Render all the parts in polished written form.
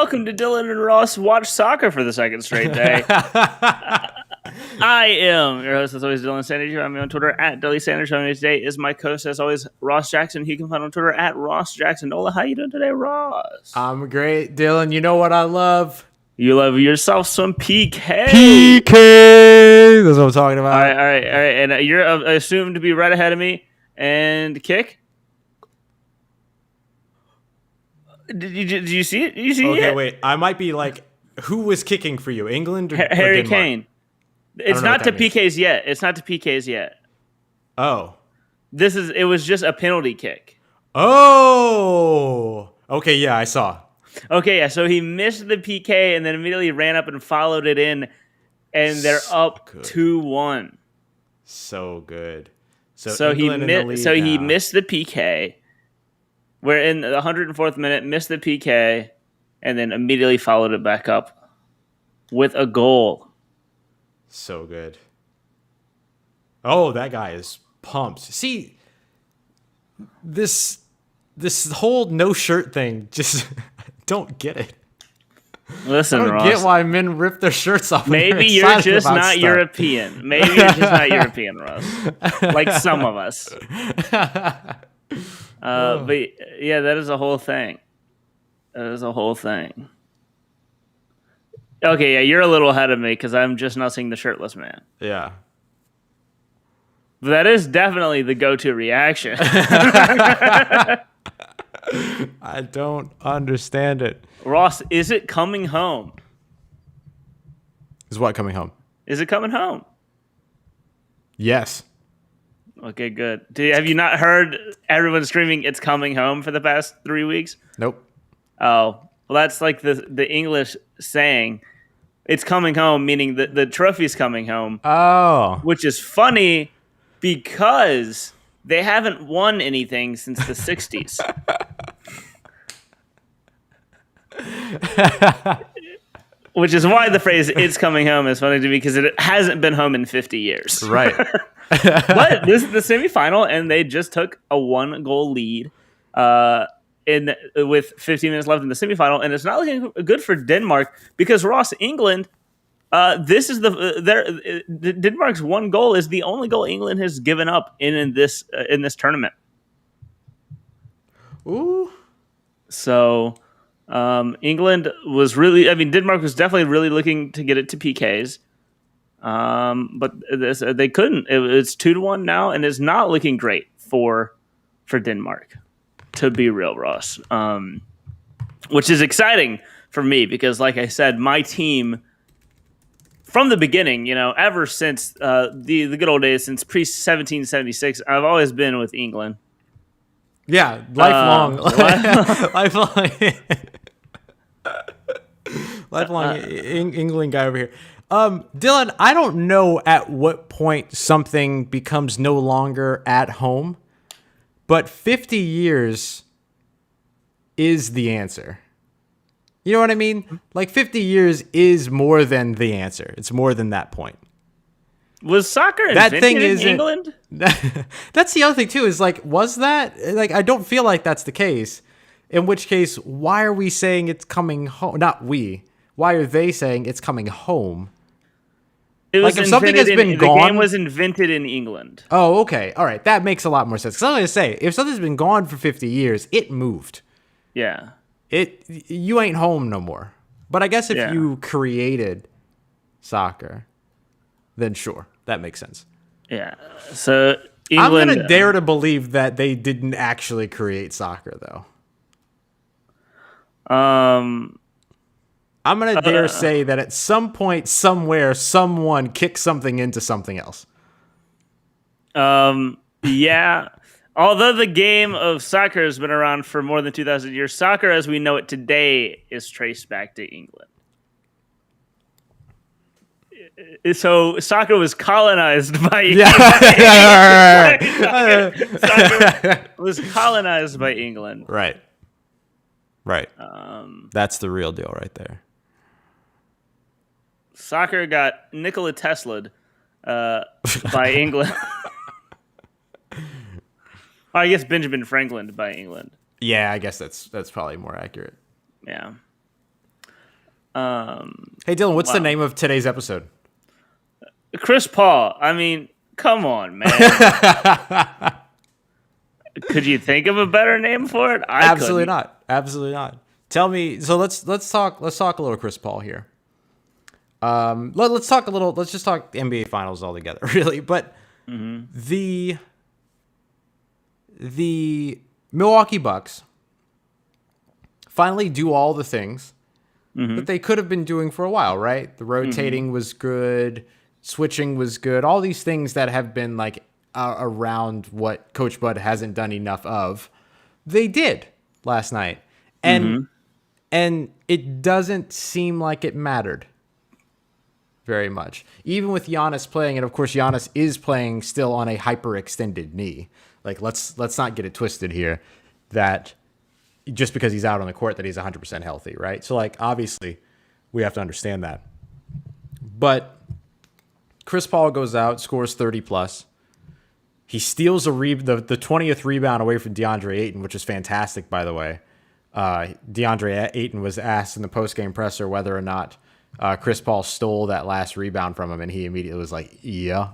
welcome to Dylan and Ross Watch Soccer for the second straight day. I am your host, as always, Dylan Sanders. I'm on Twitter at Dudley Sanders. Joining me today is my co-host, as always, Ross Jackson. You can find on Twitter at Ross Jackson. Nola, how you doing today, Ross? I'm great, Dylan. You know what I love? You love yourself some PK. PK! That's what I'm talking about. All right. And you're assumed to be right ahead of me. And kick? Did you see it? Did you see it? Okay, wait. I might be like, who was kicking for you? England or Harry Denmark? Kane. It's not to PKs yet. It's not to PKs yet. Oh. It was just a penalty kick. Oh. Okay, yeah, I saw. Okay, yeah, so he missed the PK and then immediately ran up and followed it in, and they're up 2-1. So good. So he missed the PK. We're in the 104th minute, missed the PK, and then immediately followed it back up with a goal. So good. Oh, that guy is pumped. See, this whole no shirt thing, just don't get it. Listen, I don't Ross, get why men rip their shirts off. Maybe you're just not European. Maybe you're just not European, Ross. Like some of us. But yeah, that is a whole thing. Okay, yeah, you're a little ahead of me because I'm just not seeing the shirtless man. Yeah. But that is definitely the go-to reaction. I don't understand it. Ross, is it coming home? Is what coming home? Is it coming home? Yes. Okay, good. Have you not heard everyone screaming "It's coming home" for the past 3 weeks? Nope. Oh, well, that's like the English saying, "It's coming home," meaning that the trophy's coming home. Oh. Which is funny because they haven't won anything since the 60s. Which is why the phrase "It's coming home" is funny to me because it hasn't been home in 50 years. Right. But this is the semifinal, and they just took a 1-goal lead with 15 minutes left in the semifinal, and it's not looking good for Denmark because Ross, England, this is Denmark's 1 goal is the only goal England has given up in this tournament. Ooh. So England was Denmark was definitely really looking to get it to PKs. But they couldn't. It's 2-1 now, and it's not looking great for Denmark, to be real, Ross. Which is exciting for me because, like I said, my team from the beginning, ever since the good old days, since pre-1776, I've always been with England. Yeah, lifelong, lifelong England guy over here. Dylan, I don't know at what point something becomes no longer at home, but 50 years is the answer. You know what I mean? Like 50 years is more than the answer. It's more than that point. Was soccer invented in England? That's the other thing too, is like, was that? Like, I don't feel like that's the case. In which case, why are we saying it's coming home? Not we. Why are they saying it's coming home? It was like if something has been gone. The game was invented in England. Oh, okay. All right. That makes a lot more sense. Because I was going to say, if something's been gone for 50 years, it moved. Yeah. You ain't home no more. But I guess if you created soccer, then sure, that makes sense. Yeah. So England, I'm going to dare to believe that they didn't actually create soccer, though. I'm going to dare say that at some point, somewhere, someone kicked something into something else. Yeah. Although the game of soccer has been around for more than 2,000 years, soccer as we know it today is traced back to England. So soccer was colonized by England. Soccer was colonized by England. Right. That's the real deal right there. Soccer got Nikola Tesla'd by England. I guess Benjamin Franklin by England. Yeah, I guess that's probably more accurate. Yeah. Hey, Dylan, what's the Wow. name of today's episode? Chris Paul. I mean, come on, man. Could you think of a better name for it? I Absolutely couldn't. not. Absolutely not. Tell me. So let's talk a little Chris Paul here. Let's talk a little. Let's just talk NBA Finals all together, really. But the Milwaukee Bucks finally do all the things that they could have been doing for a while, right? The rotating was good, switching was good, all these things that have been like around what Coach Bud hasn't done enough of. They did last night, and it doesn't seem like it mattered very much, even with Giannis playing. And of course, Giannis is playing still on a hyperextended knee. Like let's not get it twisted here, that just because he's out on the court that he's 100% healthy, right? So like obviously we have to understand that. But Chris Paul goes out, scores 30 plus. He steals the 20th rebound away from DeAndre Ayton, which is fantastic, by the way. DeAndre Ayton was asked in the post-game presser whether or not Chris Paul stole that last rebound from him, and he immediately was like, yeah,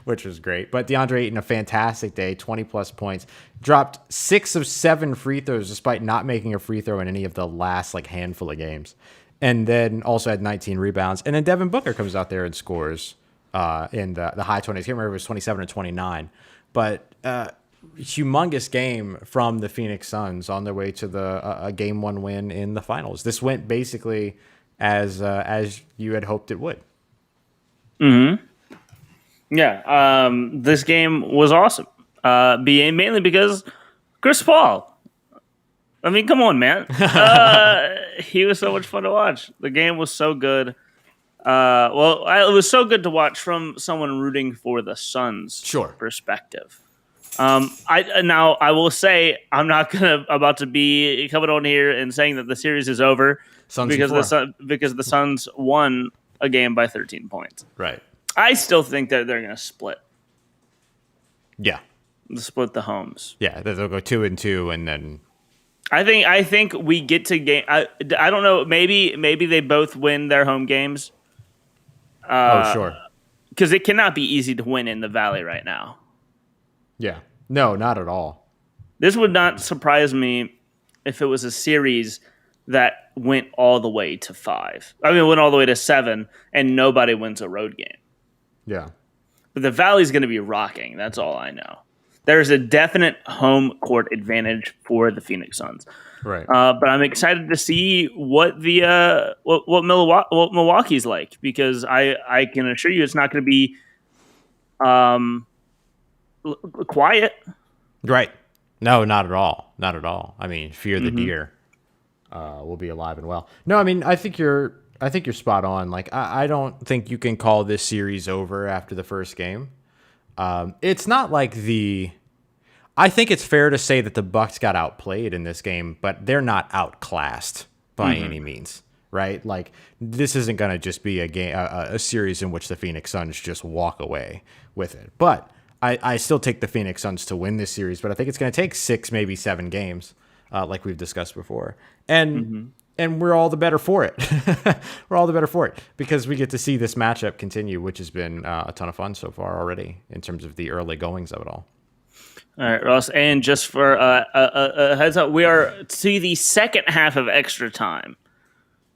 which was great. But DeAndre Ayton, a fantastic day, 20-plus points, dropped 6 of 7 free throws despite not making a free throw in any of the last like handful of games, and then also had 19 rebounds. And then Devin Booker comes out there and scores in the high 20s. I can't remember if it was 27 or 29, but humongous game from the Phoenix Suns on their way to the game 1 win in the finals. This went basically as you had hoped it would. Yeah. This game was awesome. Mainly because Chris Paul. I mean, come on, man. He was so much fun to watch. The game was so good. It was so good to watch from someone rooting for the Suns perspective. I will say I'm not about to be coming on here and saying that the series is over because the Suns won a game by 13 points. Right. I still think that they're going to split. Yeah. Split the homes. Yeah, they'll go 2-2, and then I think we get to game. I don't know. Maybe they both win their home games. Sure. Because it cannot be easy to win in the Valley right now. Yeah. No, not at all. This would not surprise me if it was a series that went all the way to 5. I mean, went all the way to 7, and nobody wins a road game. Yeah. But the Valley's going to be rocking. That's all I know. There's a definite home court advantage for the Phoenix Suns. Right. But I'm excited to see what what Milwaukee's like, because I can assure you it's not going to be quiet. Right. No, not at all. Not at all. I mean, fear the deer will be alive and well. No, I mean, I think you're spot on. Like, I don't think you can call this series over after the first game. It's not like I think it's fair to say that the Bucks got outplayed in this game, but they're not outclassed by any means, right? Like, this isn't going to just be a series in which the Phoenix Suns just walk away with it. But I still take the Phoenix Suns to win this series, but I think it's going to take 6, maybe 7 games, like we've discussed before. And we're all the better for it. We're all the better for it because we get to see this matchup continue, which has been a ton of fun so far already in terms of the early goings of it all. All right, Ross, and just for a heads up, we are to the second half of extra time.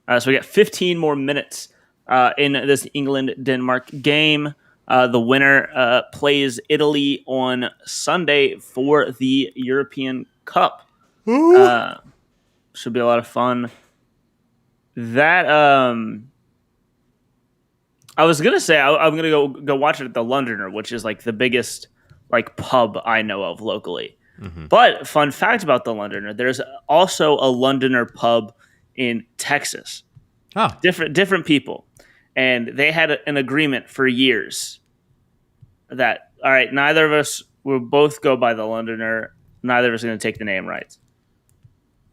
So we got 15 more minutes in this England-Denmark game. The winner plays Italy on Sunday for the European Cup. Should be a lot of fun. That I was gonna say I'm gonna go watch it at the Londoner, which is like the biggest like pub I know of locally. But fun fact about the Londoner, there's also a Londoner pub in Texas. Oh, Different people, and they had an agreement for years that all right, neither of us will both go by the Londoner. Neither of us are going to take the name rights.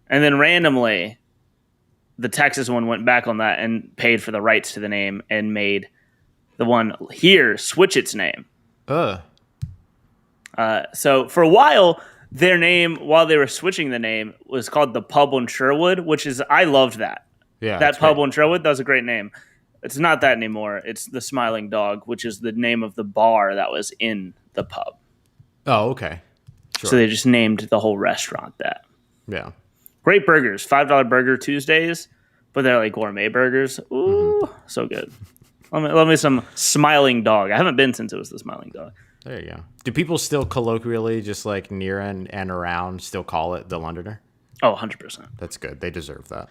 And then randomly, the Texas one went back on that and paid for the rights to the name and made the one here switch its name. So for a while, their name, while they were switching the name, was called the Pub on Sherwood, which is, I loved that. Yeah, that it's pub great. on Sherwood, that was a great name. It's not that anymore. It's the Smiling Dog, which is the name of the bar that was in the pub. Oh, okay. So Sure. they just named the whole restaurant that. Yeah. Great burgers, $5 burger Tuesdays, but they're like gourmet burgers. Ooh, so good. Let me some Smiling Dog. I haven't been since it was the Smiling Dog. There you go. Do people still colloquially, just like near and around, still call it the Londoner? Oh, 100%. That's good. They deserve that.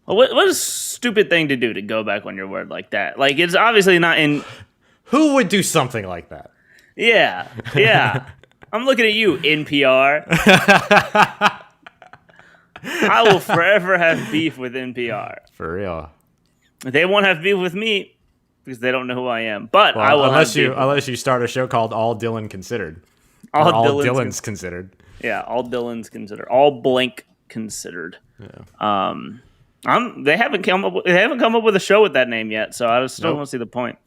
Well, what a stupid thing to do to go back on your word like that. Like, it's obviously not in... Who would do something like that? Yeah. I'm looking at you, NPR. I will forever have beef with NPR. For real. They won't have beef with me because they don't know who I am. But I will unless have you start a show called All Dylan Considered. all Dylan's Considered. Yeah, all Dylan's considered. All blank considered. Yeah. They haven't come up with a show with that name yet, so I still don't see the point.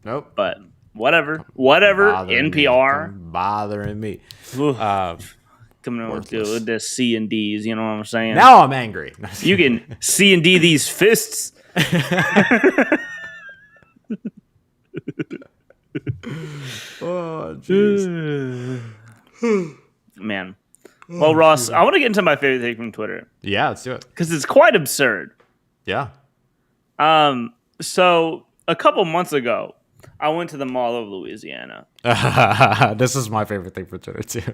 Nope. But whatever. NPR Bothering me. Coming on with the C and D's, you know what I'm saying? Now I'm angry. You can C and D these fists. Oh, jeez. Man. Well, Ross, I want to get into my favorite thing from Twitter Yeah, let's do it. because it's quite absurd. Yeah. So a couple months ago, I went to the Mall of Louisiana. This is my favorite thing for Twitter too.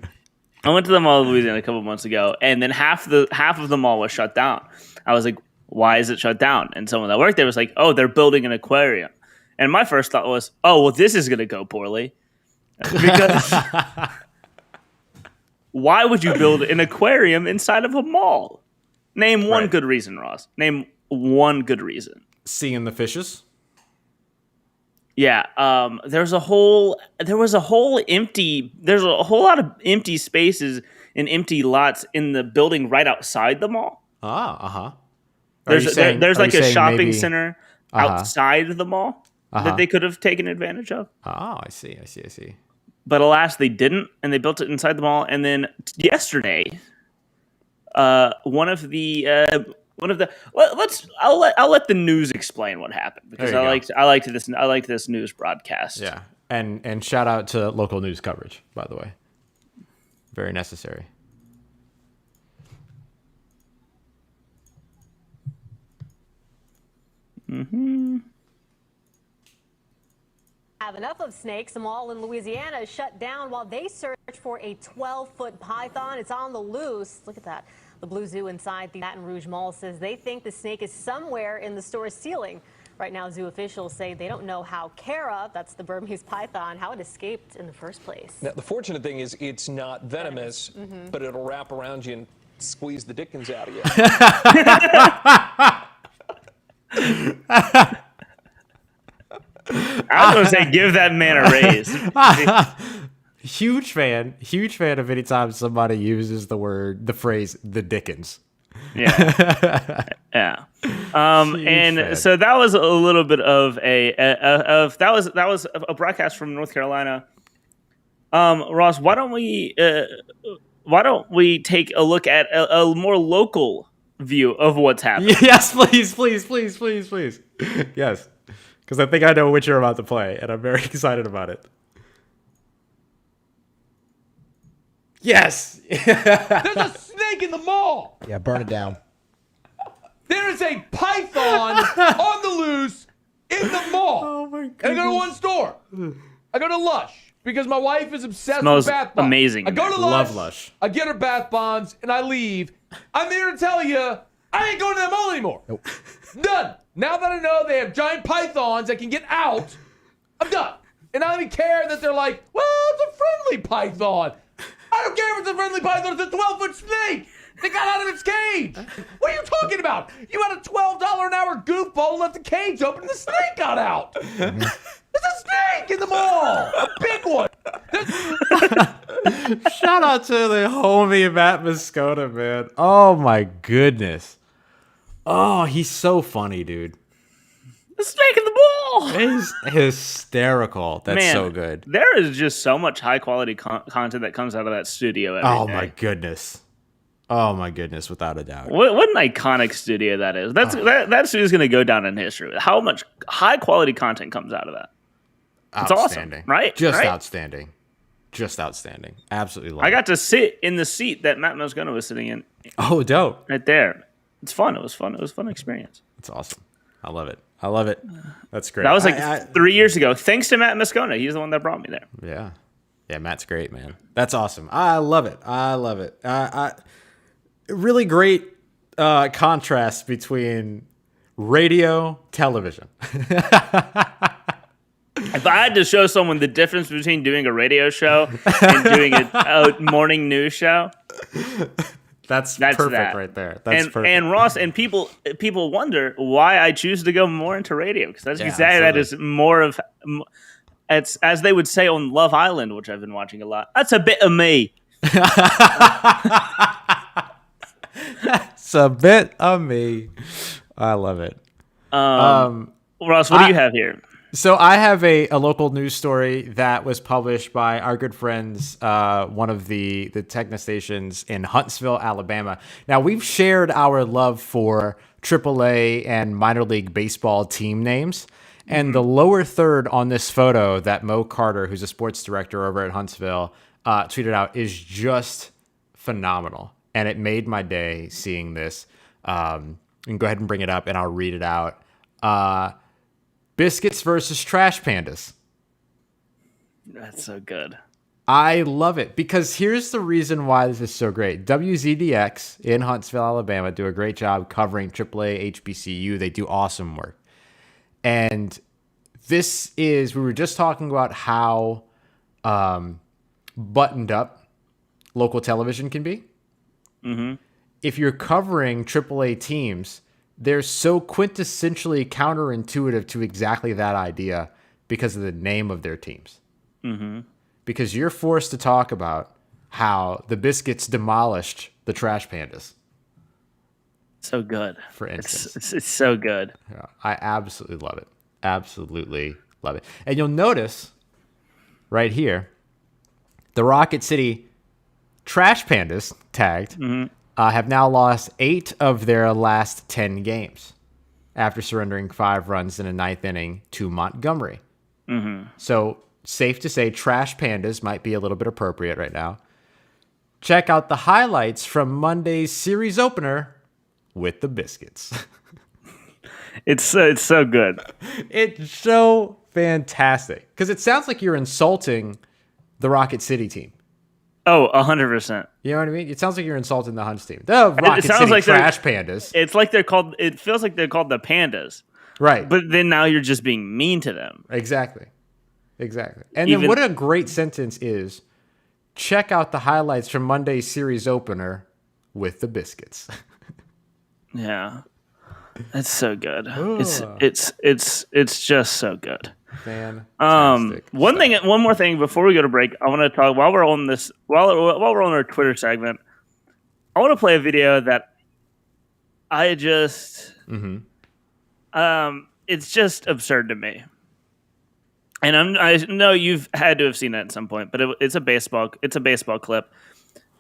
I went to the Mall of Louisiana a couple months ago, and then half of the mall was shut down. I was like, "Why is it shut down?" And someone that worked there was like, "Oh, they're building an aquarium." And my first thought was, "Oh, well, this is going to go poorly," because why would you build an aquarium inside of a mall? Name one good reason, Ross. Name one good reason. Seeing the fishes. Yeah, there's a whole lot of empty spaces and empty lots in the building right outside the mall. There's like a shopping center outside the mall that they could have taken advantage of. Oh, I see. But alas, they didn't, and they built it inside the mall. And then yesterday, I'll let the news explain what happened because I liked this news broadcast. Yeah, and shout out to local news coverage, by the way. Very necessary. Have enough of snakes. A mall in Louisiana is shut down while they search for a 12-foot python. It's on the loose. Look at that. The Blue Zoo inside the Baton Rouge Mall says they think the snake is somewhere in the store's ceiling. Right now, zoo officials say they don't know how Kara, that's the Burmese python, how it escaped in the first place. Now, the fortunate thing is it's not venomous, but it'll wrap around you and squeeze the dickens out of you. I was going to say, give that man a raise. Huge fan of any time somebody uses the phrase "the Dickens." Yeah. And fan. so that was a little bit of that was a broadcast from North Carolina. Ross, why don't we take a look at a more local view of what's happening? Yes, please. Yes, because I think I know what you're about to play, and I'm very excited about it. Yes. There's a snake in the mall. Yeah, burn it down. There is a python on the loose in the mall. Oh my And I go to one store. I go to Lush because my wife is obsessed Smells with bath bombs. amazing. I go to Love Lush. Lush. I get her bath bombs and I leave. I'm here to tell you, I ain't going to that mall anymore. Nope. Done. Now that I know they have giant pythons that can get out, I'm done. And I don't even care that they're like, well, it's a friendly python. I don't care if it's a friendly python. It's a 12-foot snake. They got out of its cage. What are you talking about? You had a $12 an hour goofball, left the cage open, and the snake got out. There's a snake in the mall. A big one. Shout out to the homie Matt Moscona, man. Oh my goodness. Oh, he's so funny, dude. The snake in the ball. He's hysterical. That's Man, so good. There is just so much high quality content that comes out of that studio every Oh day. my goodness. Oh my goodness, without a doubt. What an iconic studio that is. That studio's going to go down in history. How much high quality content comes out of that? It's Outstanding. awesome, right? Just right? outstanding. Just outstanding. Absolutely love I it. got to sit in the seat that Matt Moscona was sitting in Oh, dope. right there. It's fun. It was fun. It was a fun experience. That's awesome. I love it. I love it. That's great. That was like 3 years ago. Thanks to Matt Moscona. He's the one that brought me there. Yeah. Yeah, Matt's great, man. That's awesome. I love it. I love it. Really great contrast between radio, television. If I had to show someone the difference between doing a radio show and doing a morning news show, That's perfect that. right there. That's perfect. And Ross, and people wonder why I choose to go more into radio, because that's exactly that is more of, it's as they would say on Love Island, which I've been watching a lot. That's a bit of me. It's a bit of me. I love it. Ross, what do you have here? So I have a local news story that was published by our good friends, one of the techno stations in Huntsville, Alabama. Now, we've shared our love for AAA and minor league baseball team names. And the lower third on this photo that Mo Carter, who's a sports director over at Huntsville, tweeted out is just phenomenal. And it made my day seeing this. You can go ahead and bring it up and I'll read it out. Biscuits versus Trash Pandas. That's so good. I love it because here's the reason why this is so great. WZDX in Huntsville, Alabama do a great job covering AAA HBCU. They do awesome work. And this is, we were just talking about how buttoned up local television can be. Mm-hmm. If you're covering AAA teams, they're so quintessentially counterintuitive to exactly that idea because of the name of their teams. Mm-hmm. Because you're forced to talk about how the Biscuits demolished the Trash Pandas. So good. For instance. It's so good. Yeah, I absolutely love it. Absolutely love it. And you'll notice right here, the Rocket City Trash Pandas tagged have now lost 8 of their last 10 games after surrendering 5 runs in a 9th inning to Montgomery. Mm-hmm. So safe to say Trash Pandas might be a little bit appropriate right now. Check out the highlights from Monday's series opener with the Biscuits. It's so good. It's so fantastic because it sounds like you're insulting the Rocket City team. Oh, 100%. You know what I mean? It sounds like you're insulting the Hunts team. The Rocket City like Trash Pandas. It's like they're called. It feels like they're called the Pandas, Right. but then now you're just being mean to them. Exactly. And then what a great sentence is, check out the highlights from Monday's series opener with the Biscuits. Yeah, that's so good. It's just so good. Fantastic. One more thing before we go to break, I want to talk while we're on this while we're on our Twitter segment. I want to play a video that I just it's just absurd to me. And I know you've had to have seen that at some point, but it's a baseball clip.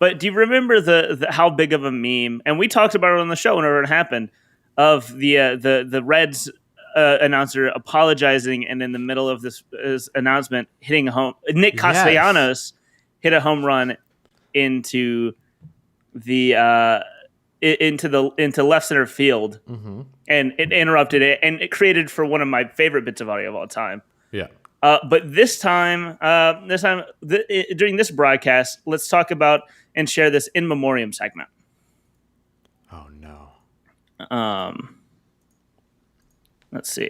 But do you remember the how big of a meme? And we talked about it on the show whenever it happened, of the Reds announcer apologizing, and in the middle of this announcement, hitting a home. Nick Castellanos hit a home run into left center field, and it interrupted it, and it created for one of my favorite bits of audio of all time. Yeah. But this time, during this broadcast, let's talk about and share this in memoriam segment. Oh no. Let's see.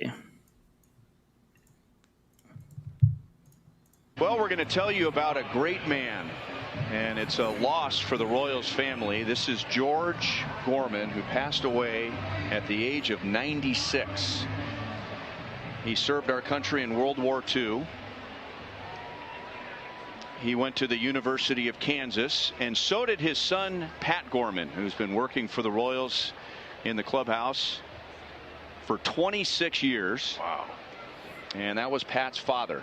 Well, we're going to tell you about a great man, and it's a loss for the Royals family. This is George Gorman, who passed away at the age of 96. He served our country in World War II. He went to the University of Kansas, and so did his son, Pat Gorman, who's been working for the Royals in the clubhouse for 26 years. Wow. And that was Pat's father.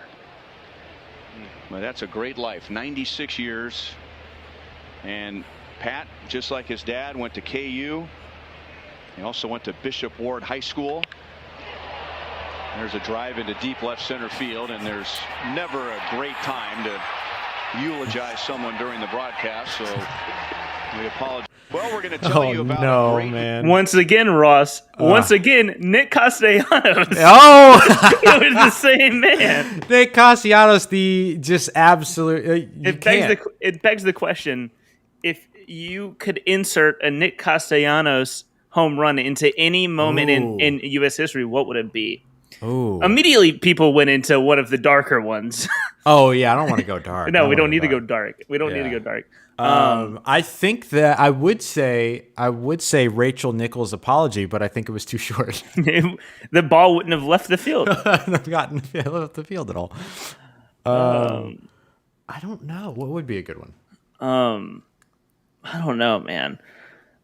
Well, that's a great life. 96 years. And Pat, just like his dad, went to KU. He also went to Bishop Ward High School. There's a drive into deep left center field, and there's never a great time to eulogize someone during the broadcast, so we apologize. Well, we're going to tell you about a great man. Once again, Ross. Once again, Nick Castellanos. Oh, It was the same man. Nick Castellanos, the just absolute. It begs the question: if you could insert a Nick Castellanos home run into any moment in U.S. history, what would it be? Ooh. Immediately, people went into one of the darker ones. Oh yeah, I don't want to go dark. No, we don't need to go dark. We don't need to go dark. I think that I would say Rachel Nichols' apology, but I think it was too short. The ball wouldn't have left the field. I've gotten left the field at all. I don't know. What would be a good one? I don't know, man.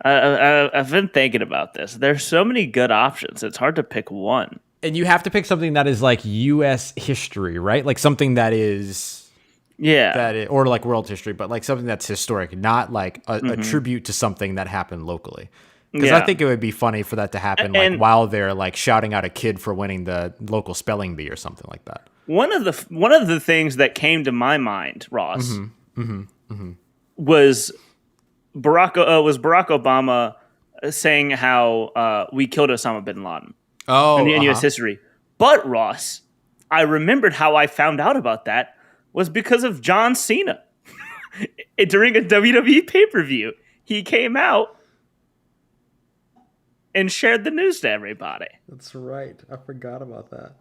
I've been thinking about this. There's so many good options. It's hard to pick one. And you have to pick something that is like U.S. history, right? Like something that is. Yeah. Or like world history, but like something that's historic, not like a tribute to something that happened locally. Because I think it would be funny for that to happen like while they're like shouting out a kid for winning the local spelling bee or something like that. One of the things that came to my mind, Ross, was Barack Obama saying how we killed Osama bin Laden in U.S. history. But Ross, I remembered how I found out about that was because of John Cena. During a WWE pay-per-view, he came out and shared the news to everybody. That's right. I forgot about that.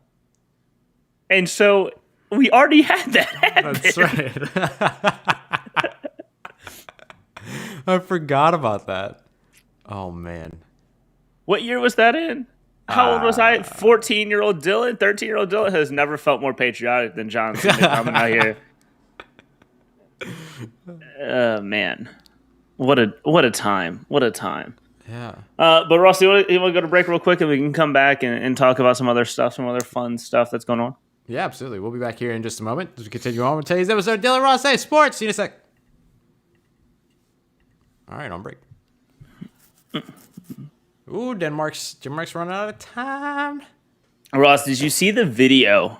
And so we already had that happen. That's right. I forgot about that. Oh, man. What year was that in? How old was I? 14-year-old Dylan? 13-year-old Dylan has never felt more patriotic than John Cena coming out here. Man. What a time. What a time. Yeah. But Ross, you want to go to break real quick and we can come back and talk about some other stuff, some other fun stuff that's going on? Yeah, absolutely. We'll be back here in just a moment as we continue on with today's episode of Dylan Ross Hey Sports. See you in a sec. All right, on break. Ooh, Denmark's running out of time. Ross, did you see the video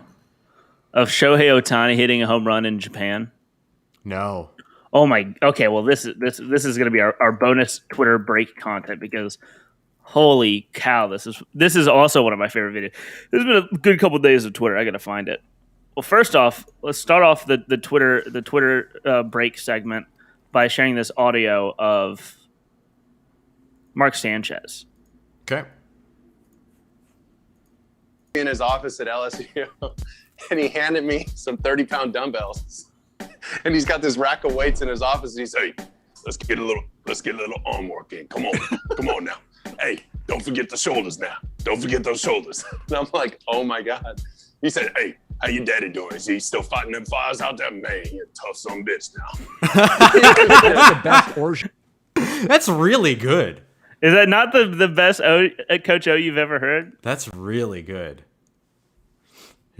of Shohei Ohtani hitting a home run in Japan? No. Oh my. Okay, well this is going to be our bonus Twitter break content because holy cow, this is also one of my favorite videos. There's been a good couple days of Twitter. I got to find it. Well, first off, let's start off the Twitter break segment by sharing this audio of Mark Sanchez. Okay. In his office at LSU, and he handed me some 30-pound dumbbells, and he's got this rack of weights in his office. And he said, "Hey, let's get a little arm work in. Come on now. Hey, don't forget the shoulders now. Don't forget those shoulders." And I'm like, "Oh my God." He said, "Hey, how your daddy doing? Is he still fighting them fires out there? Man, you're a tough son of a bitch now." That's the best origin. That's really good. Is that not the best Coach O you've ever heard? That's really good.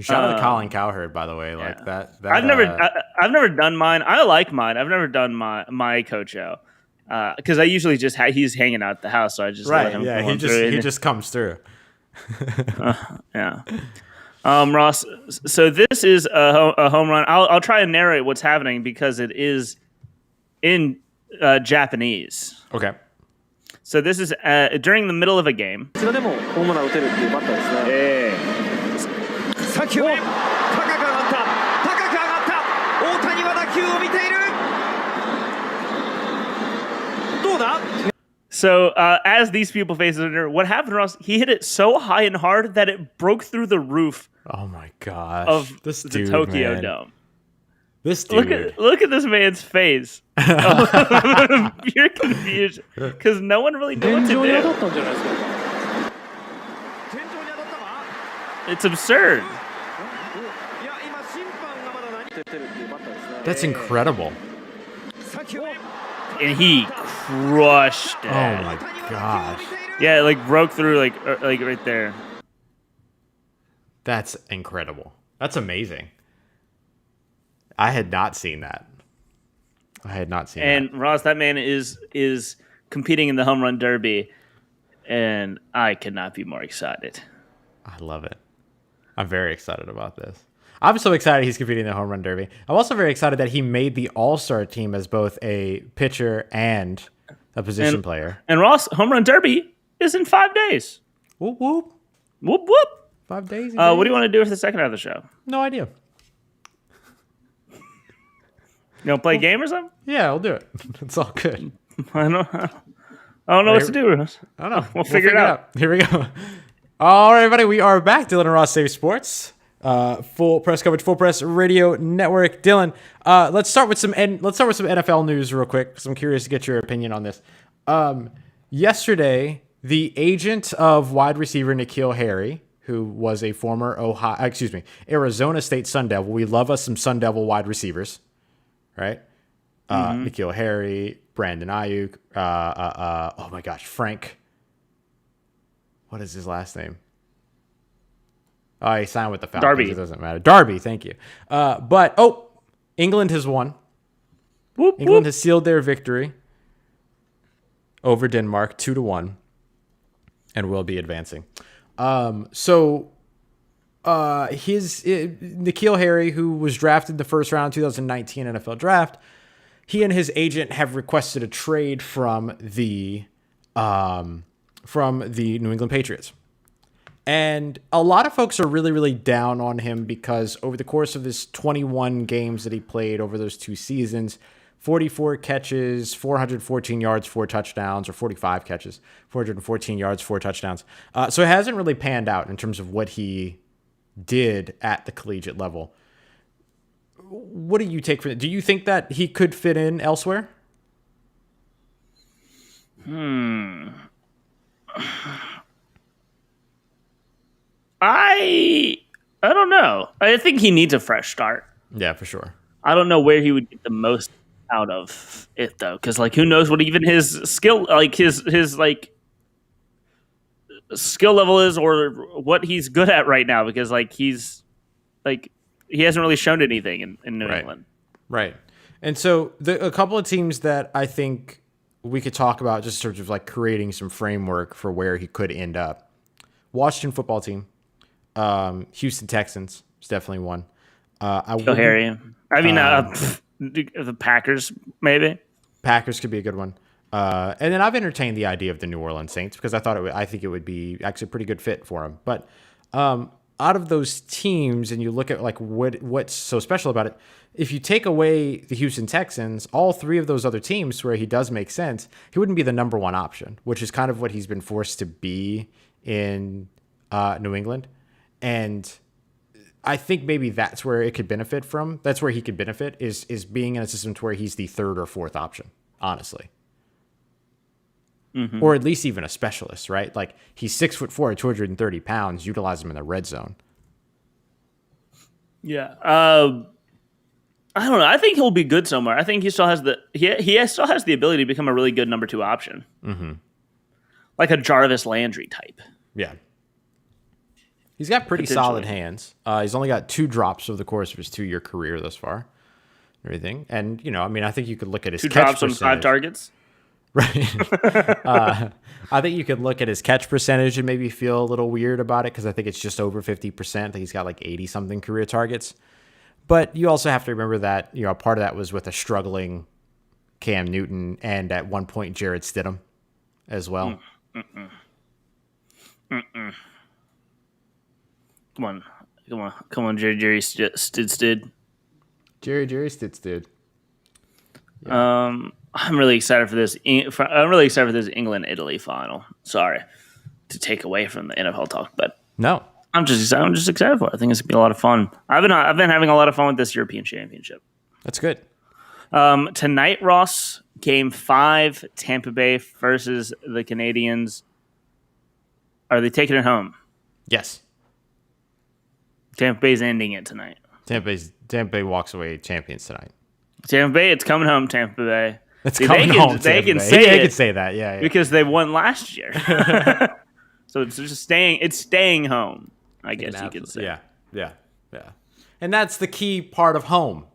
Shout out to Colin Cowherd, by the way. Like that I've never done mine. I like mine. I've never done my Coach O because I usually just he's hanging out at the house, so I just let him come through. He just comes through. Yeah. Ross, so this is a home run. I'll try and narrate what's happening because it is in Japanese. Okay. So this is during the middle of a game. So as these people face it, what happened, Ross? He hit it so high and hard that it broke through the roof. Oh my gosh! Of this the dude, Tokyo man. Dome. This dude. Look at this man's face. Pure confusion because no one really knew what to do. It's absurd. That's incredible. And he crushed it. Oh my gosh. Yeah, it like broke through like right there. That's incredible. That's amazing. I had not seen that. I had not seen And Ross, that man is competing in the home run derby, and I could not be more excited. I love it. I'm very excited about this. I'm so excited he's competing in the home run derby. I'm also very excited that he made the All-Star team as both a pitcher and a position player. And Ross, home run derby is in 5 days. Whoop, whoop. Whoop whoop. 5 days. What do you want to do for the second half of the show? No idea. You want to play a game or something? Yeah, we'll do it. It's all good. I don't know what to do, Ross. I don't know. We'll figure it out. Here we go. All right, everybody. We are back. Dylan and Ross Save Sports. Full press coverage, Full Press Radio Network. Dylan, let's start with some NFL news real quick because I'm curious to get your opinion on this. Yesterday, the agent of wide receiver N'Keal Harry, who was a former Arizona State Sun Devil. We love us some Sun Devil wide receivers, right? N'Keal Harry, Brandon Ayuk, oh my gosh, Frank. What is his last name? Oh, he signed with the Falcons. Darby. It doesn't matter. Darby, thank you. But England has won. Whoop, England whoop. has sealed their victory over Denmark 2-1 and will be advancing. N'Keal Harry, who was drafted in the first round 2019 NFL draft, he and his agent have requested a trade from the New England Patriots. And a lot of folks are really, really down on him because over the course of his 21 games that he played over those 2 seasons, 44 catches, 414 yards, 4 touchdowns, or 45 catches, 414 yards, 4 touchdowns. So it hasn't really panned out in terms of what he did at the collegiate level. What do you take from it? Do you think that he could fit in elsewhere? I don't know. I think he needs a fresh start. Yeah, for sure. I don't know where he would get the most out of it though, because who knows what even his skill, his skill level is, or what he's good at right now, because he's he hasn't really shown anything in New England. Right. And so a couple of teams that I think we could talk about just sort of creating some framework for where he could end up. Washington football team. Houston Texans is definitely one. Harry. I mean, the Packers, maybe. Packers could be a good one. And then I've entertained the idea of the New Orleans Saints because I think it would be actually a pretty good fit for him. But out of those teams, and you look at what's so special about it, if you take away the Houston Texans, all 3 of those other teams where he does make sense, he wouldn't be the number 1 option, which is kind of what he's been forced to be in New England. And I think maybe that's where it could benefit from. That's where he could benefit is being in a system to where he's the 3rd or 4th option, honestly. Mm-hmm. Or at least even a specialist, right? He's 6'4", 230 pounds. Utilize him in the red zone. Yeah. I don't know. I think he'll be good somewhere. I think he still has still has the ability to become a really good number 2 option. Mm-hmm. Like a Jarvis Landry type. Yeah. He's got pretty solid hands. He's only got 2 drops over the course of his 2-year career thus far. Everything. And, I think you could look at his 2 catch drops on 5 targets. Right. I think you could look at his catch percentage and maybe feel a little weird about it because I think it's just over 50%. I think he's got 80-something career targets. But you also have to remember that, part of that was with a struggling Cam Newton and at one point Jared Stidham as well. Come on, Jerry Stid. Jerry Stid. Yeah. I'm really excited for this. I'm really excited for this England-Italy final. Sorry to take away from the NFL talk, but no, I'm just excited for it. I think it's gonna be a lot of fun. I've been having a lot of fun with this European Championship. That's good. Tonight, Ross, Game 5, Tampa Bay versus the Canadians. Are they taking it home? Yes. Tampa Bay's ending it tonight. Tampa Bay walks away champions tonight. Tampa Bay, it's coming home, Tampa Bay. It's coming home. They can say that, yeah, because they won last year. So it's just staying. It's staying home, I guess you could say. Yeah. And that's the key part of home.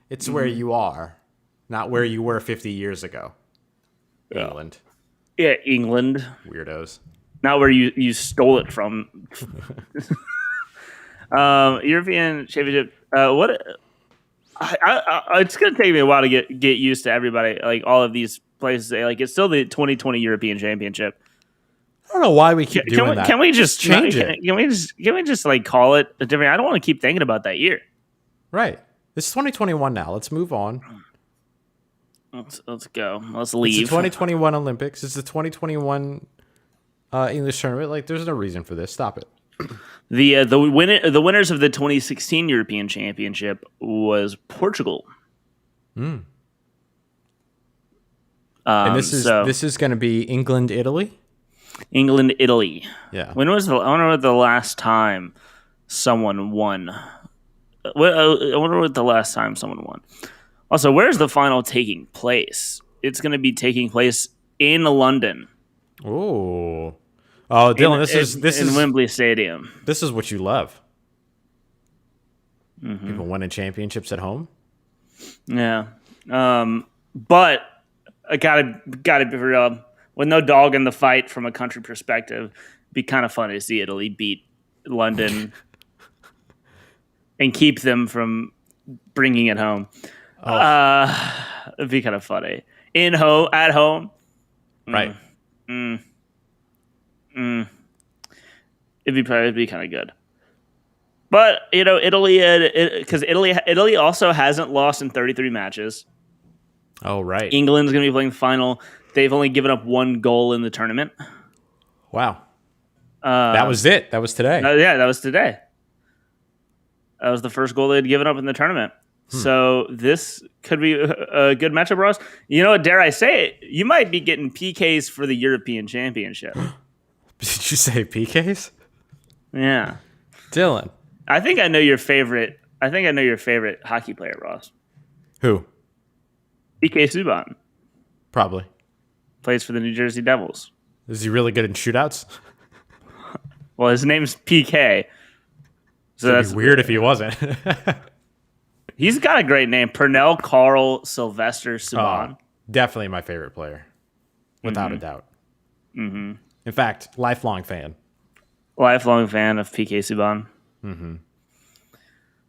It's where you are. Not where you were 50 years ago. England. Yeah, England. Weirdos. Not where you stole it from. European Championship. It's gonna take me a while to get used to everybody. Like all of these places. Like it's still the 2020 European Championship. I don't know why we keep doing that. Can we just change it? Can we just like call it a different? I don't want to keep thinking about that year. Right. This is 2021 now. Let's move on. Let's go. Let's leave. It's the 2021 Olympics. It's the 2021 English tournament. Like, there's no reason for this. Stop it. The winners of the 2016 European Championship was Portugal. And this is going to be England, Italy. England, Italy. Yeah. I wonder what the last time someone won. I wonder what the last time someone won. Also, where's the final taking place? It's going to be taking place in London. Oh, Dylan, this is Wembley Stadium. This is what you love. People winning championships at home. Yeah, but I gotta be real. With no dog in the fight from a country perspective, it'd be kind of fun to see Italy beat London and keep them from bringing it home. It'd be kind of funny. At home. Right. It'd be kind of good. But, Italy, because Italy also hasn't lost in 33 matches. Oh, right. England's going to be playing the final. They've only given up one goal in the tournament. Wow. That was it. That was today. Yeah, that was today. That was the first goal they'd given up in the tournament. So this could be a good matchup, Ross. You know what? Dare I say it? You might be getting PKs for the European Championship. Did you say PKs? Yeah. Dylan. I think I know your favorite hockey player, Ross. Who? PK Subban. Probably. Plays for the New Jersey Devils. Is he really good in shootouts? Well, his name's PK. So It'd be weird if he wasn't. He's got a great name. Pernell Carl Sylvester Subban. Definitely my favorite player. Without a doubt. In fact, lifelong fan. Lifelong fan of PK Subban.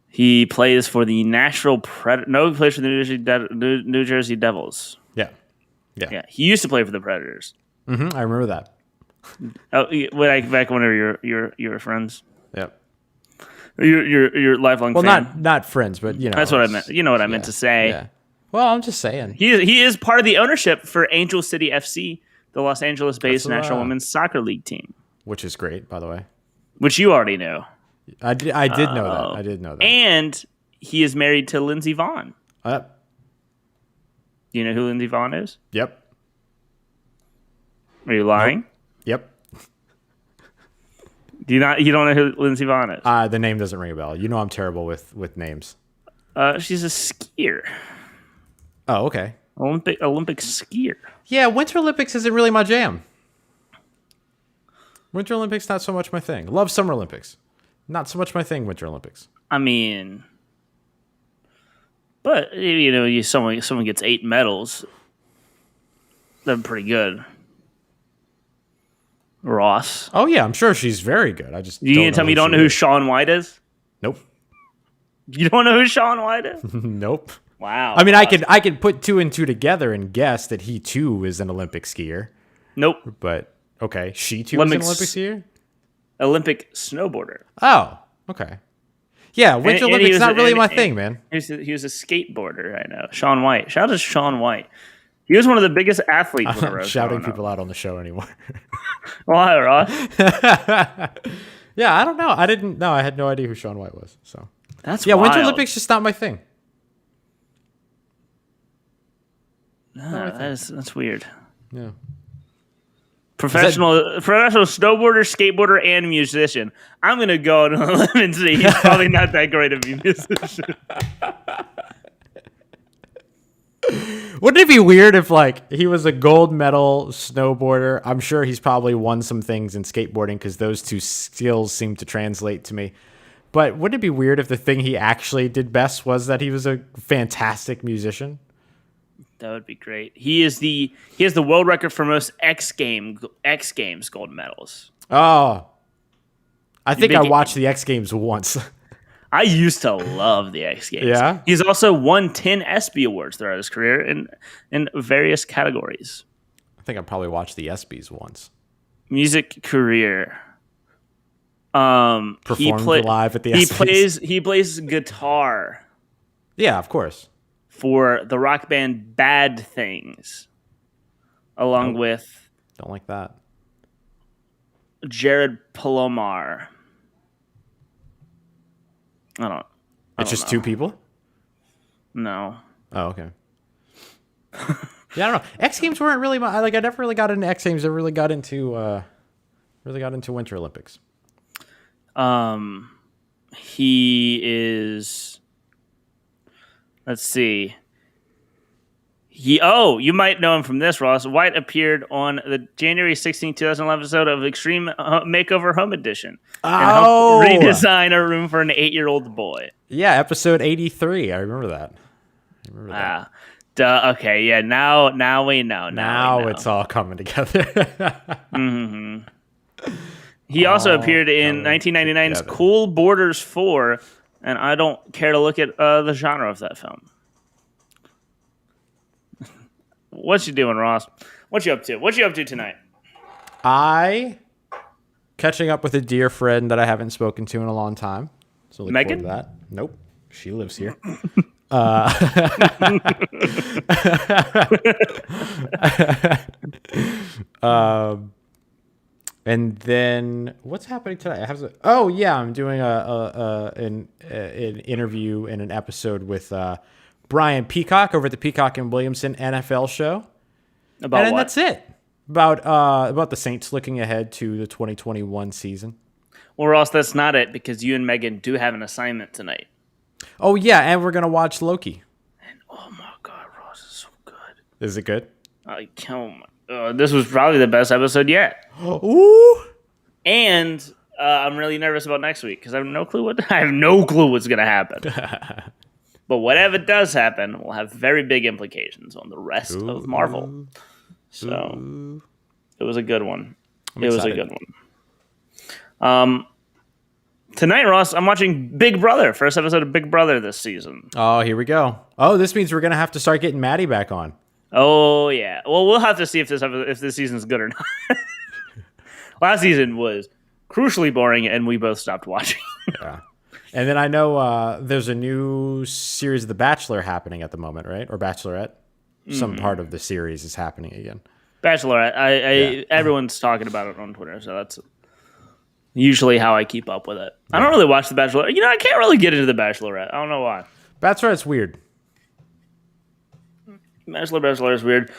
He plays for the Nashville Predators. No, he plays for the New Jersey Devils. Yeah. He used to play for the Predators. I remember that. Oh, back whenever you were friends. Yep. You're lifelong well, fan. not friends, but that's what I meant. You know what I meant to say. Yeah. Well, I'm just saying. He is part of the ownership for Angel City FC, the Los Angeles-based National Women's Soccer League team, which is great, by the way. Which you already knew. I did know that. I did know that. And he is married to Lindsey Vonn. Do you know who Lindsey Vonn is? Yep. Are you lying? Nope. Yep. You don't know who Lindsey Vonn is? The name doesn't ring a bell. You know I'm terrible with names. She's a skier. Oh, okay. Olympic skier. Yeah, Winter Olympics isn't really my jam. Winter Olympics not so much my thing. Love Summer Olympics. Not so much my thing, Winter Olympics. I mean, but someone gets 8 medals. They're pretty good. Ross. Oh yeah, I'm sure she's very good. I just you gonna tell me you don't know who Shaun White is? Nope. You don't know who Shaun White is? Nope. Wow. I mean, I could put 2 and 2 together and guess that he too is an Olympic skier. Nope. But okay, she too is an Olympic skier. Olympic snowboarder. Oh, okay. Yeah, Winter Olympics not really my thing, man. He was a skateboarder. I know. Shaun White. Shout out to Shaun White. He was one of the biggest athletes. I'm not shouting people out on the show anymore. Why, Ross? Yeah, I don't know. I didn't know. I had no idea who Shaun White was. So that's wild. Winter Olympics just not my thing. That's weird. Yeah. Professional snowboarder, skateboarder, and musician. I'm gonna go on a limb and say he's probably not that great of a musician. Wouldn't it be weird if he was a gold medal snowboarder? I'm sure he's probably won some things in skateboarding because those two skills seem to translate to me. But wouldn't it be weird if the thing he actually did best was that he was a fantastic musician? That would be great. He has the world record for most X Games gold medals. Oh, I think I big- watched the X Games once. I used to love the X Games. Yeah? He's also won 10 ESPY awards throughout his career in various categories. I think I probably watched the ESPYs once. Music career. Performed live at the ESPYs. He plays guitar Yeah, of course. for the rock band Bad Things, along with Don't like that. Jared Palomar. It's just two people? No. Oh, okay. Yeah, I don't know. X Games weren't really I never really got into X Games. I really got into Winter Olympics. He is. Let's see. You might know him from this, Ross. White appeared on the January 16, 2011 episode of Extreme Makeover Home Edition. And helped redesign a room for an 8-year-old boy. Yeah, episode 83. I remember that. Duh, okay, yeah, now we know. Now we know. it's all coming together. He also appeared in 1999's together. Cool Borders 4, and I don't care to look at the genre of that film. What you doing, Ross? What you up to? What you up to tonight? Catching up with a dear friend that I haven't spoken to in a long time. So look Megan? forward to that. Nope. She lives here. And then what's happening tonight? I'm doing an interview and an episode with Brian Peacock over at the Peacock and Williamson NFL show. About And what? that's it. About the Saints looking ahead to the 2021 season. Well, Ross, that's not it, because you and Megan do have an assignment tonight. Oh yeah, and we're gonna watch Loki. Oh my God, Ross is so good. Is it good? This was probably the best episode yet. Ooh. And I'm really nervous about next week because I have no clue what's gonna happen. But whatever does happen will have very big implications on the rest of Marvel. So it was a good one. It was a good one. Tonight, Ross, I'm watching Big Brother. First episode of Big Brother this season. Oh, here we go. Oh, this means we're gonna have to start getting Maddie back on. Oh yeah. Well, we'll have to see if this season's good or not. Last season was crucially boring, and we both stopped watching. Yeah. And then I know there's a new series of The Bachelor happening at the moment, right? Or Bachelorette. Some part of the series is happening again. Bachelorette. Everyone's talking about it on Twitter, so that's usually how I keep up with it. I don't really watch The Bachelor. I can't really get into The Bachelorette. I don't know why. Bachelorette's weird. Bachelor is weird.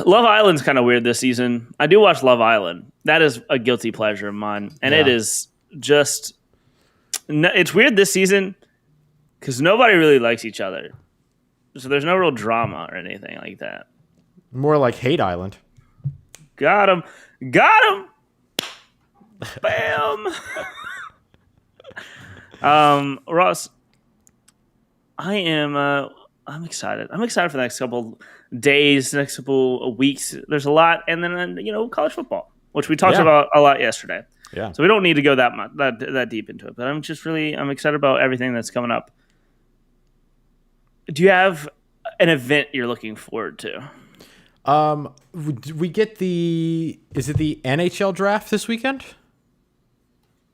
Love Island's kind of weird this season. I do watch Love Island. That is a guilty pleasure of mine. And it is just... It's weird this season because nobody really likes each other. So there's no real drama or anything like that. More like Hate Island. Got him. Bam. Ross, I'm excited. I'm excited for the next couple days, next couple weeks. There's a lot, and then college football, which we talked about a lot yesterday. Yeah. So we don't need to go that deep into it. But I'm excited about everything that's coming up. Do you have an event you're looking forward to? We get is it the NHL draft this weekend?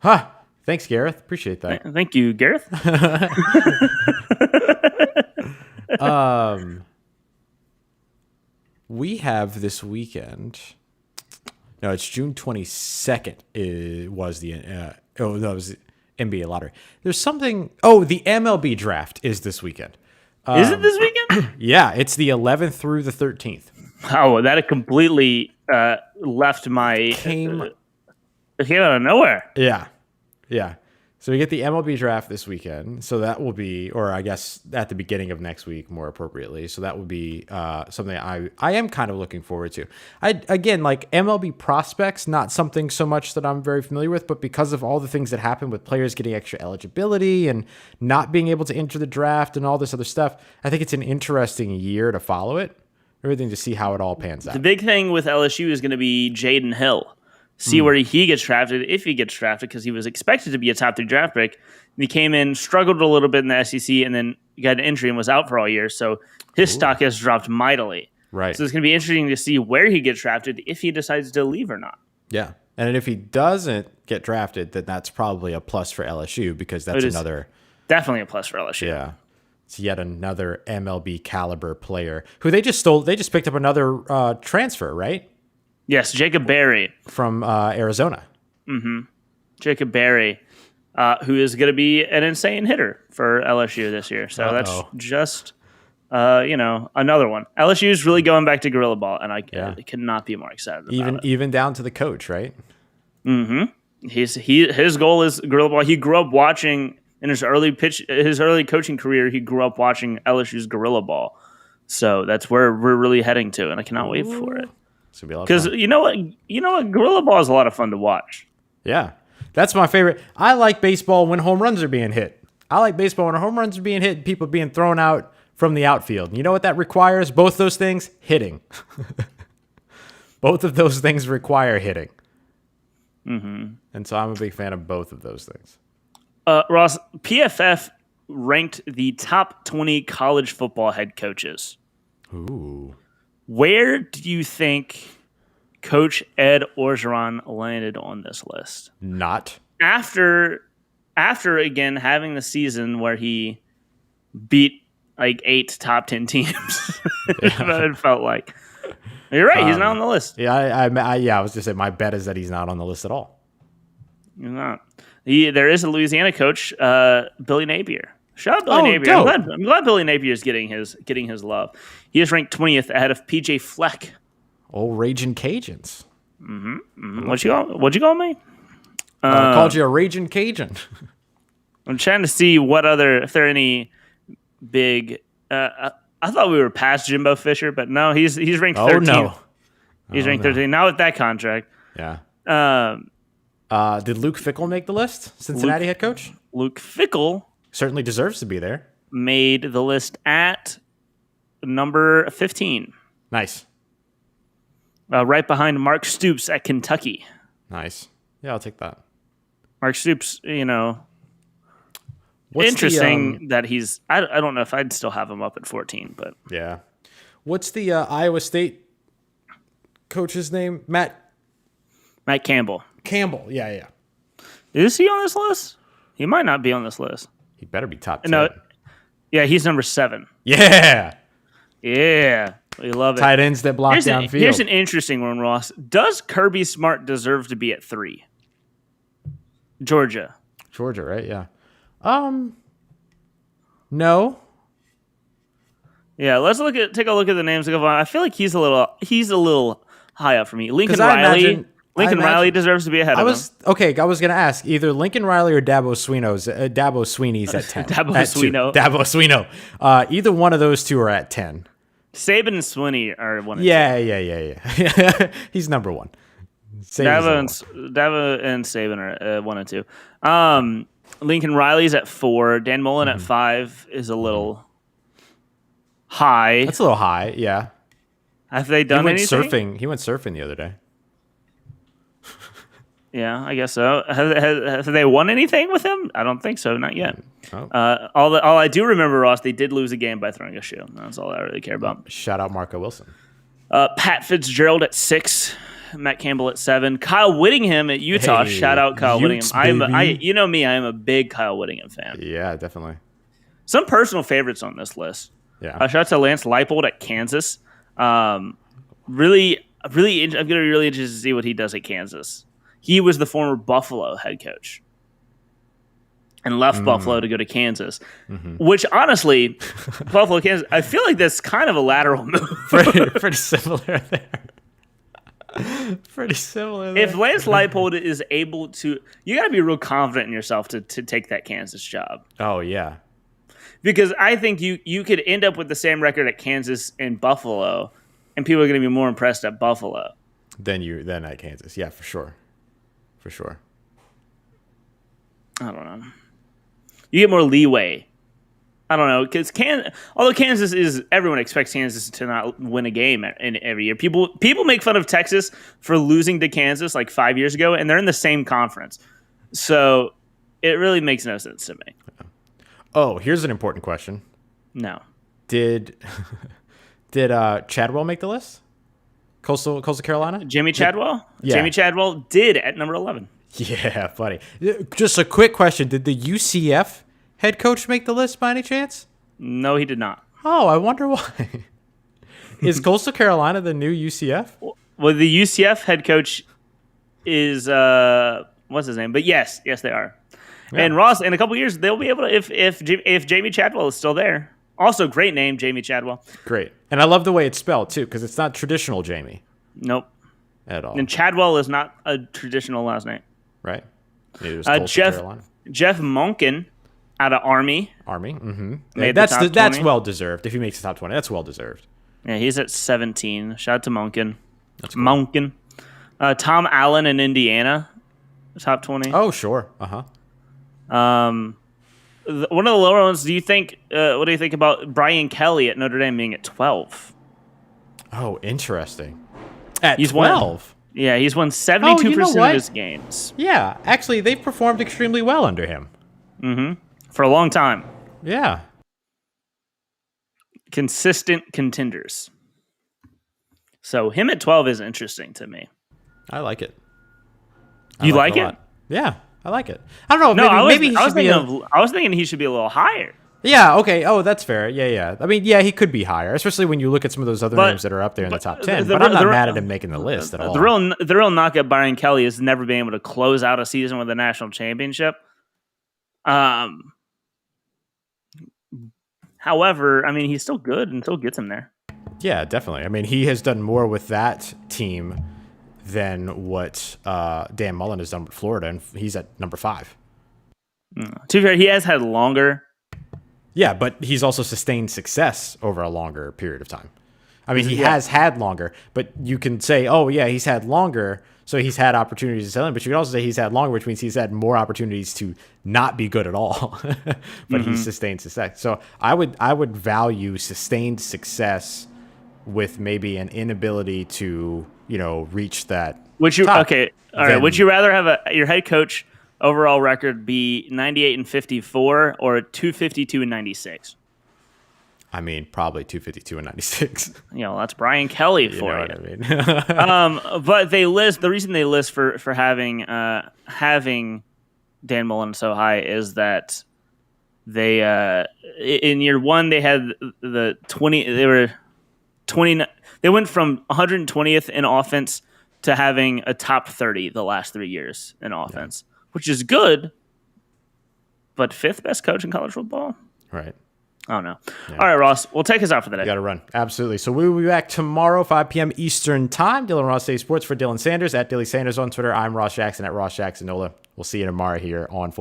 Huh. Thanks, Gareth. Appreciate that. Thank you, Gareth. We have this weekend. No, it's June 22nd. It was the it was the NBA lottery. There's something. Oh, the MLB draft is this weekend. Is it this weekend? Yeah, it's the 11th through the 13th. Oh, that completely left my... Came It came out of nowhere. Yeah. So we get the MLB draft this weekend. So that will be, or I guess at the beginning of next week, more appropriately. So that would be something I am kind of looking forward to. Again, like MLB prospects, not something so much that I'm very familiar with, but because of all the things that happen with players getting extra eligibility and not being able to enter the draft and all this other stuff, I think it's an interesting year to follow it. Everything to see how it all pans out. The big thing with LSU is going to be Jaden Hill. See where he gets drafted, if he gets drafted, because he was expected to be a top 3 draft pick. He came in, struggled a little bit in the SEC, and then got an injury and was out for all year. So his stock has dropped mightily. Right. So it's going to be interesting to see where he gets drafted, if he decides to leave or not. Yeah. And if he doesn't get drafted, then that's probably a plus for LSU because that's another. Definitely a plus for LSU. Yeah. It's yet another MLB caliber player who they just stole. They just picked up another transfer, right? Yes, Jacob Berry. From Arizona. Jacob Berry, who is going to be an insane hitter for LSU this year. So that's just, another one. LSU is really going back to gorilla ball, and I cannot be more excited about it. Even down to the coach, right? His goal is gorilla ball. He grew up watching in his early coaching career. He grew up watching LSU's gorilla ball. So that's where we're really heading to, and I cannot wait for it. Because you know what, gorilla ball is a lot of fun to watch. Yeah, that's my favorite. I like baseball when home runs are being hit. I like baseball when home runs are being hit and people being thrown out from the outfield. You know what that requires? Both those things, hitting. Both of those things require hitting. And so I'm a big fan of both of those things. Ross, PFF ranked the top 20 college football head coaches. Ooh. Where do you think Coach Ed Orgeron landed on this list? Not. After again having the season where he beat like 8 top 10 teams. It felt like. You're right, he's not on the list. Yeah, I was just saying my bet is that he's not on the list at all. He's not. There is a Louisiana coach, Billy Napier. Shout out Billy Napier. I'm glad Billy Napier is getting his love. He is ranked 20th ahead of PJ Fleck. Old Raging Cajuns. What'd you call me? I called you a Raging Cajun. I'm trying to see if there are any big. I thought we were past Jimbo Fisher, but no, he's ranked 13th. No. He's ranked 13th. Now with that contract. Yeah. Did Luke Fickell make the list? Cincinnati head coach? Luke Fickell certainly deserves to be there. Made the list at number 15. Nice. Right behind Mark Stoops at Kentucky. Nice. Yeah, I'll take that. Mark Stoops, interesting that he's. I don't know if I'd still have him up at 14, but yeah. What's the Iowa State coach's name? Matt Campbell. Yeah. Is he on this list? He might not be on this list. He better be top 10. No, yeah, he's number 7. Yeah, we love it. Tight ends that block downfield. Here's an interesting one, Ross. Does Kirby Smart deserve to be at 3? Georgia, right? Yeah. No. Yeah, take a look at the names. I feel like he's a little high up for me. Lincoln Riley. Riley deserves to be ahead of him. Okay, I was going to ask either Lincoln Riley or Dabo Sweeney's at 10. Dabo Sweeney. Either one of those two are at 10. Saban and Swinney are 1 and 2. Yeah. He's number 1. Dabo and Saban are 1 and 2. Lincoln Riley's at 4. Dan Mullen at 5 is a little high. That's a little high, yeah. Have they done anything? He went surfing the other day. Yeah, I guess so. Have they won anything with him? I don't think so, not yet. Oh. All I do remember, Ross, they did lose a game by throwing a shoe. That's all I really care about. Shout out Marco Wilson. Pat Fitzgerald at 6. Matt Campbell at 7. Kyle Whittingham at Utah. Hey, Shout out Kyle Utes, Whittingham. You know me, I am a big Kyle Whittingham fan. Yeah, definitely. Some personal favorites on this list. Yeah. Shout out to Lance Leipold at Kansas. Really, I'm going to be really interested to see what he does at Kansas. He was the former Buffalo head coach and left Buffalo to go to Kansas, which honestly, Buffalo, Kansas, I feel like that's kind of a lateral move. pretty similar there. Pretty similar. If Lance Leipold is able to, you got to be real confident in yourself to take that Kansas job. Oh yeah. Because I think you could end up with the same record at Kansas and Buffalo, and people are going to be more impressed at Buffalo Than at Kansas. Yeah, for sure. For sure. I don't know. You get more leeway. I don't know, because although Kansas is, everyone expects Kansas to not win a game in every year. People make fun of Texas for losing to Kansas like 5 years ago, and they're in the same conference. So it really makes no sense to me. Oh, here's an important question. No. Did Chadwell make the list? Coastal Carolina? Jimmy Chadwell? Yeah. Jamie Chadwell did at number 11. Yeah, buddy. Just a quick question. Did the UCF head coach make the list by any chance? No, he did not. Oh, I wonder why. Is Coastal Carolina the new UCF? Well, the UCF head coach is what's his name? But yes, they are. Yeah. And Ross, in a couple years, they'll be able to if Jamie Chadwell is still there. Also, great name, Jamie Chadwell. Great, and I love the way it's spelled too, because it's not traditional Jamie. Nope. At all. And Chadwell is not a traditional last name. Right. It was Coastal Carolina. Jeff Monken out of Army. Mm-hmm. Made that's well deserved. If he makes the top 20, that's well deserved. Yeah, he's at 17. Shout out to Monken. That's cool. Monken. Tom Allen in Indiana, top 20. Oh, sure. Uh-huh. One of the lower ones. Do you think? What do you think about Brian Kelly at Notre Dame being at 12? Oh, interesting. At He's 12. Yeah, he's won 72% what? of his games. Yeah, actually, they've performed extremely well under him. Mm-hmm. For a long time. Yeah. Consistent contenders. So him at 12 is interesting to me. I like it. You like a it? lot. Yeah, I like it. I don't know. No, maybe I was thinking he should be a little higher. Yeah, okay. Oh, that's fair. Yeah. I mean, yeah, he could be higher, especially when you look at some of those other names that are up there in the top 10. But I'm not mad at him making the list at all. The real knock at Brian Kelly is never being able to close out a season with a national championship. However, I mean, he's still good and still gets him there. Yeah, definitely. I mean, he has done more with that team than what Dan Mullen has done with Florida, and he's at number 5. To be fair, he has had longer. Yeah, but he's also sustained success over a longer period of time. I mean, he has had longer, but you can say, oh, yeah, he's had longer, so he's had opportunities to sell in. But you can also say he's had longer, which means he's had more opportunities to not be good at all. But he's sustained success. So I would value sustained success with maybe an inability to, reach that. Would you Would you rather have your head coach overall record be 98-54 or 252-96? I mean, probably 252-96. That's Brian Kelly for you. Know what I mean? But the reason they list for having Dan Mullen so high is that they in year one they had the 20. They were 20. They went from 120th in offense to having a top 30 the last 3 years in offense, which is good. But 5th best coach in college football, right? I don't know. Yeah. All right, Ross, we'll take us out for the day. You got to run. Absolutely. So we will be back tomorrow, 5 p.m. Eastern time. Dylan Ross Day Sports for Dylan Sanders at Dilly Sanders on Twitter. I'm Ross Jackson at Ross Jackson Nola. We'll see you tomorrow here on Full